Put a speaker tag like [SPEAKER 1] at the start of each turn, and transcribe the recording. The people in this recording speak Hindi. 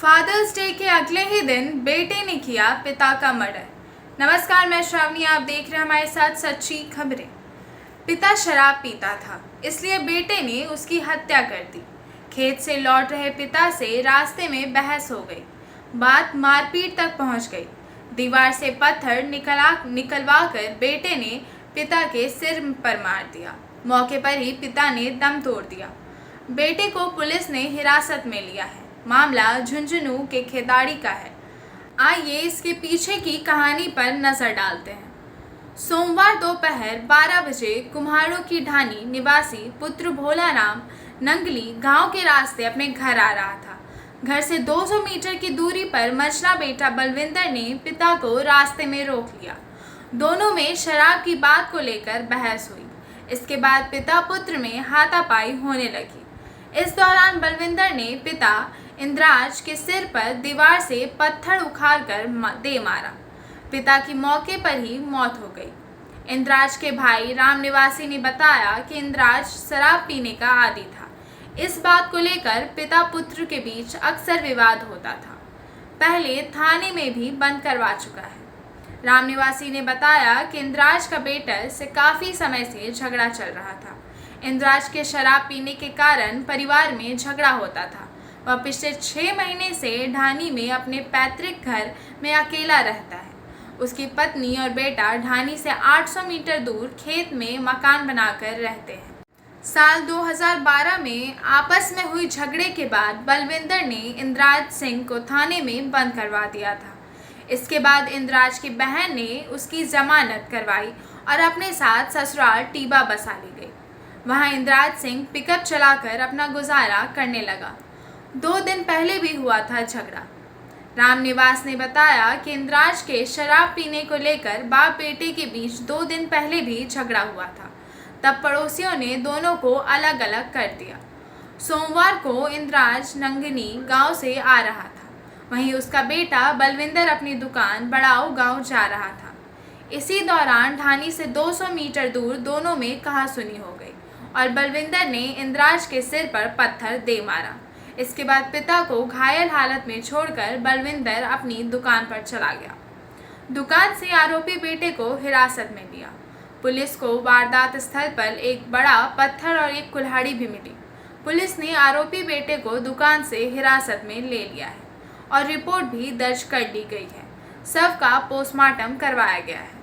[SPEAKER 1] फादर्स डे के अगले ही दिन बेटे ने किया पिता का मर्डर। नमस्कार, मैं श्रावणी, आप देख रहे हैं हमारे साथ सच्ची खबरें। पिता शराब पीता था, इसलिए बेटे ने उसकी हत्या कर दी। खेत से लौट रहे पिता से रास्ते में बहस हो गई, बात मारपीट तक पहुंच गई। दीवार से पत्थर निकलवा कर बेटे ने पिता के सिर पर मार दिया। मौके पर ही पिता ने दम तोड़ दिया। बेटे को पुलिस ने हिरासत में लिया है। मामला झुंझुनू के खेदाड़ी का है। आइए इसके पीछे की कहानी पर नजर डालते हैं। सोमवार दोपहर 12 बजे कुम्हारों की ढानी निवासी पुत्र भोला राम नंगली गांव के रास्ते अपने घर आ रहा था। घर से 200 मीटर की दूरी पर मझला बेटा बलविंदर ने पिता को रास्ते में रोक लिया। दोनों में शराब की बात को लेकर बहस हुई। इसके बाद पिता पुत्र में हाथापाई होने लगी। इस दौरान बलविंदर ने पिता इंद्राज के सिर पर दीवार से पत्थर उखाड़कर दे मारा। पिता की मौके पर ही मौत हो गई। इंद्राज के भाई राम निवासी ने बताया कि इंद्राज शराब पीने का आदी था। इस बात को लेकर पिता पुत्र के बीच अक्सर विवाद होता था। पहले थाने में भी बंद करवा चुका है। राम निवासी ने बताया कि इंद्राज का बेटा से काफ़ी समय से झगड़ा चल रहा था। इंद्राज के शराब पीने के कारण परिवार में झगड़ा होता था। वह पिछले 6 महीने से ढानी में अपने पैतृक घर में अकेला रहता है। उसकी पत्नी और बेटा ढानी से 800 मीटर दूर खेत में मकान बनाकर रहते हैं। साल 2012 में आपस में हुई झगड़े के बाद बलविंदर ने इंद्राज सिंह को थाने में बंद करवा दिया था। इसके बाद इंद्राज की बहन ने उसकी जमानत करवाई और अपने साथ ससुराल टीबा बसा ली गई। वहां इंद्राज सिंह पिकअप चलाकर अपना गुजारा करने लगा। 2 दिन पहले भी हुआ था झगड़ा। राम निवास ने बताया कि इंद्राज के शराब पीने को लेकर बाप बेटे के बीच 2 दिन पहले भी झगड़ा हुआ था। तब पड़ोसियों ने दोनों को अलग अलग कर दिया। सोमवार को इंद्राज नंगनी गांव से आ रहा था। वहीं उसका बेटा बलविंदर अपनी दुकान बड़ाऊ गांव जा रहा था। इसी दौरान ढानी से 200 मीटर दूर दोनों में कहासुनी हो गई और बलविंदर ने इंद्राज के सिर पर पत्थर दे मारा। इसके बाद पिता को घायल हालत में छोड़कर बलविंदर अपनी दुकान पर चला गया। दुकान से आरोपी बेटे को हिरासत में लिया। पुलिस को वारदात स्थल पर एक बड़ा पत्थर और एक कुल्हाड़ी भी मिली। पुलिस ने आरोपी बेटे को दुकान से हिरासत में ले लिया है और रिपोर्ट भी दर्ज कर ली गई है। शव का पोस्टमार्टम करवाया गया है।